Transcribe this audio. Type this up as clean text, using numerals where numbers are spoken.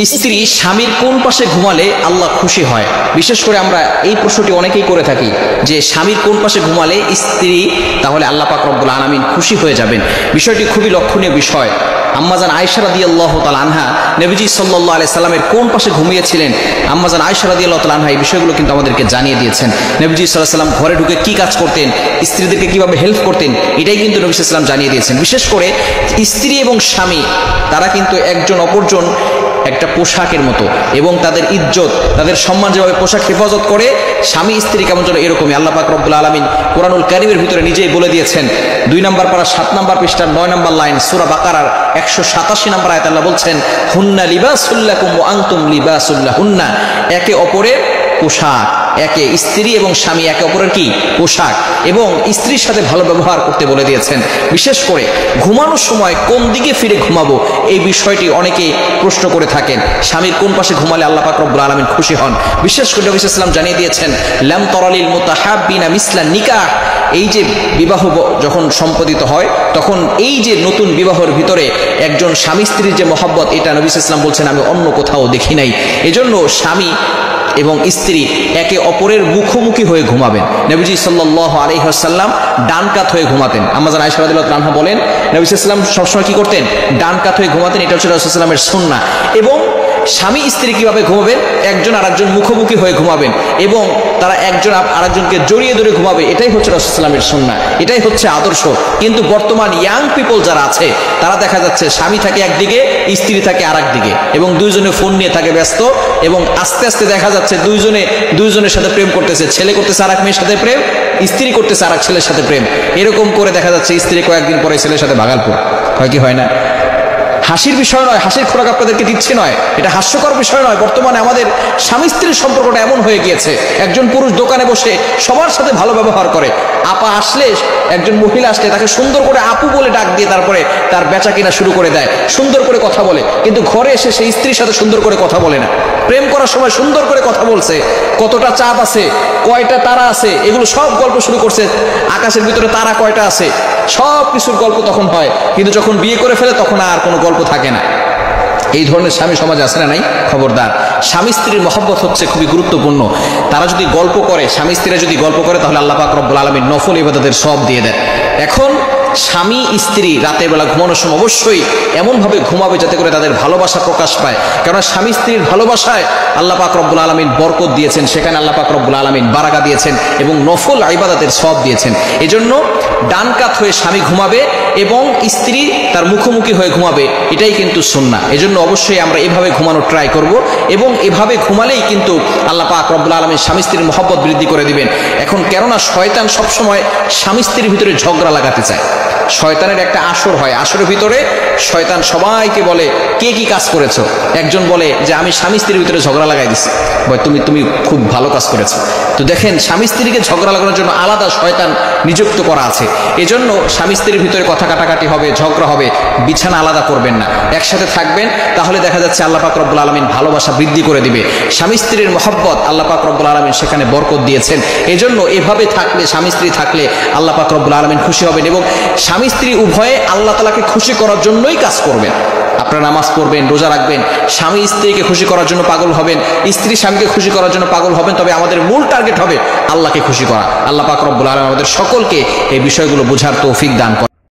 স্ত্রী স্বামীর কোন পাশে ঘুমালে আল্লাহ খুশি হয়? বিশেষ করে আমরা এই প্রশ্নটি অনেকেই করে থাকি যে স্বামীর কোন পাশে ঘুমালে স্ত্রী তাহলে আল্লাহ পাক রব্বুল আলামিন খুশি হয়ে যাবেন। বিষয়টি খুবই লক্ষণীয় বিষয়। আম্মাজান আয়েশা রাদিয়াল্লাহু তাআলা আনহা নবীজি সাল্লাল্লাহু আলাইহি সাল্লামের কোন পাশে ঘুমিয়েছিলেন, আম্মাজান আয়েশা রাদিয়াল্লাহু তাআলা আনহা এই বিষয়গুলো কিন্তু আমাদেরকে জানিয়ে দিয়েছেন। নবীজি সাল্লাল্লাহু আলাইহি সাল্লাম ঘরে ঢুকে কি কাজ করতেন, স্ত্রীদেরকে কিভাবে হেল্প করতেন, এটাই কিন্তু নবী সাল্লাল্লাহু আলাইহি সাল্লাম জানিয়ে দিয়েছেন। বিশেষ করে স্ত্রী এবং স্বামী তারা কিন্তু একজন অপরজন একটা পোশাকের মতো, এবং তাদের ইজ্জত তাদের সম্মান যেভাবে পোশাক হেফাজত করে, স্বামী স্ত্রী কেমন যেন এরকমই। আল্লাহ পাক রব্বুল আলামিন কোরআনুল কারীমের ভিতরে নিজেই বলে দিয়েছেন। 2 নম্বর পারা 7 নম্বর পৃষ্ঠার 9 নম্বর লাইন সূরা বাকারার 187 নম্বর আয়াতে আল্লাহ বলছেন, হুন্না লিবাসুল লাকুম ওয়া আনতুম লিবাসুল লাহুন্না। একে অপরের পোশাক, একে স্ত্রী এবং স্বামী একে অপরের কি পোশাক, এবং স্ত্রীর সাথে ভালো ব্যবহার করতে বলে দিয়েছেন। বিশেষ করে ঘুমানোর সময় কোন দিকে ফিরে ঘুমাবো এই বিষয়টি অনেকে প্রশ্ন করে থাকেন। স্বামীর কোন পাশে ঘুমালে আল্লাহ পাক রব্বুল আলামিন খুশি হন? বিশেষ করে নবী সাল্লাল্লাহু আলাইহি ওয়াসাল্লাম জানিয়ে দিয়েছেন, লাম তারালিল মুতাহাব্বিনা মিসলা নিকাহ। এই যে বিবাহ যখন সম্পাদিত হয় তখন এই যে নতুন বিবাহের ভিতরে একজন স্বামী স্ত্রীর যে মহব্বত, এটা নবী সাল্লাল্লাহু আলাইহি ওয়াসাল্লাম বলছেন আমি অন্য কোথাও দেখি নাই। এজন্য স্বামী এবং স্ত্রী একে অপরের মুখোমুখি হয়ে ঘুমাবেন। নবীজি সাল্লাল্লাহু আলাইহি ওয়াসাল্লাম ডান কাত হয়ে ঘুমাতেন। আম্মাজান আয়েশা রাদিয়াল্লাহু আনহা বলেন, নবী সাল্লাল্লাহু আলাইহি ওয়াসাল্লাম সবসময় কি করতেন? ডান কাত হয়ে ঘুমাতেন। এটা হচ্ছে রাসূলুল্লাহ সাল্লাল্লাহু আলাইহি ওয়াসাল্লামের সুন্নাহ। এবং স্বামী স্ত্রী কিভাবে ঘুমাবেন? একজন আরেকজন মুখোমুখি হয়ে ঘুমাবেন এবং তারা একজন আরেকজনকে জড়িয়ে ধরে ঘুমাবে। এটাই হচ্ছে রাসূলুল্লাহ সাল্লাল্লাহু আলাইহি ওয়াসাল্লামের সুন্নাহ, এটাই হচ্ছে আদর্শ। কিন্তু বর্তমান ইয়াং পিপল যারা আছে তারা দেখা যাচ্ছে স্বামী থাকে একদিকে, স্ত্রী থাকে আরেক দিকে, এবং দুইজনে ফোন নিয়ে থাকে ব্যস্ত, এবং আস্তে আস্তে দেখা যাচ্ছে দুইজনের সাথে প্রেম করতেছে। ছেলে করতেছে আরেক মেয়ের সাথে প্রেম, স্ত্রী করতেছে আরেক ছেলের সাথে প্রেম। এরকম করে দেখা যাচ্ছে স্ত্রী কয়েকদিন পরে ছেলের সাথে ভাগালপুর হয় কি হয় না? হাসির বিষয় নয়, হাসির খোরাক আপনাদেরকে দিচ্ছি নয়, এটা হাস্যকর বিষয় নয়। বর্তমানে আমাদের স্বামী স্ত্রীর সম্পর্কটা এমন হয়ে গিয়েছে, একজন পুরুষ দোকানে বসে সবার সাথে ভালো ব্যবহার করে। আপা আসলে, একজন মহিলা আসলে তাকে সুন্দর করে আপু বলে ডাক দিয়ে তারপরে তার বেচা কিনা শুরু করে দেয়, সুন্দর করে কথা বলে। কিন্তু ঘরে এসে সেই স্ত্রীর সাথে সুন্দর করে কথা বলে না। প্রেম করার সময় সুন্দর করে কথা বলছে, কতটা চাঁদ আছে, কয়টা তারা আছে, এগুলো সব গল্প শুরু করছে। আকাশের ভিতরে তারা কয়টা আছে, সব কিছুর গল্প তখন হয়। কিন্তু যখন বিয়ে করে ফেলে তখন আর কোনো গল্প থাকে না। এই ধরনের স্বামী সমাজে আছে না নাই? খবরদার। স্বামী স্ত্রীর মহব্বত হচ্ছে খুবই গুরুত্বপূর্ণ। তারা যদি গল্প করে, স্বামী স্ত্রীরা যদি গল্প করে, তাহলে আল্লাহ পাক রব্বুল আলামিন নফল ইবাদতের সব দিয়ে দেন। এখন স্বামী স্ত্রী রাতের বেলা ঘুমানোর সময় অবশ্যই এমনভাবে ঘুমাবে যাতে করে তাদের ভালোবাসা প্রকাশ পায়। কারণ স্বামী স্ত্রীর ভালোবাসায় আল্লাহ পাক রব্বুল আলামিন বরকত দিয়েছেন, সেখানে আল্লাহ পাক রব্বুল আলামিন বারাকা দিয়েছেন এবং নফল ইবাদতের সব দিয়েছেন। এজন্য ডান কাত হয়ে স্বামী ঘুমাবে এবং স্ত্রী তার মুখোমুখি হয়ে ঘুমাবে, এটাই কিন্তু সুন্নাহ। এজন্য অবশ্যই আমরা এভাবে ঘুমানোর ট্রাই করব, এবং এভাবে ঘুমালেই কিন্তু আল্লাহ পাক রব্বুল আলামিন স্বামী স্ত্রীর মহব্বত বৃদ্ধি করে দিবেন। এখন কেননা শয়তান সবসময় স্বামী স্ত্রীর ভিতরে ঝগড়া লাগাতে চায়। শয়তানের একটা আসর হয়, আসরের ভিতরে শয়তান সবাইকে বলে কে কি কাজ করেছো। একজন বলে যে আমি স্বামী স্ত্রীর ভিতরে ঝগড়া লাগাই দিছি, তুমি খুব ভালো কাজ করেছো। তো দেখেন, স্বামী স্ত্রীকে ঝগড়া লাগানোর জন্য আলাদা শয়তান নিযুক্ত করা আছে। এজন্য স্বামী স্ত্রীর ভিতরে কথা কাটাকাটি হবে, ঝগড়া হবে, বিছানা আলাদা করবেন না, একসাথে থাকবেন। তাহলে দেখা যাচ্ছে আল্লাহ পাক রব্বুল আলামিন ভালোবাসা বৃদ্ধি করে দিবে। স্বামী স্ত্রীর মহব্বত আল্লাহ পাক রব্বুল আলামিন সেখানে বরকত দিয়েছেন। এজন্য এভাবে থাকলে, স্বামী স্ত্রী থাকলে আল্লাহ পাক রব্বুল আলামিন খুশি হবেন, এবং স্বামী স্ত্রী উভয়ে আল্লাহ তাআলাকে খুশি করার জন্যই কাজ করবেন। আপনারা নামাজ পড়বেন, রোজা রাখবেন, স্বামী স্ত্রীকে খুশি করার জন্য পাগল হবেন, স্ত্রী স্বামীকে খুশি করার জন্য পাগল হবেন। তবে আমাদের মূল টার্গেট হবে আল্লাহকে খুশি করা। আল্লাহ পাক রব্বুল আলামিন আমাদের সকলকে এই বিষয়গুলো বোঝার তৌফিক দান করেন।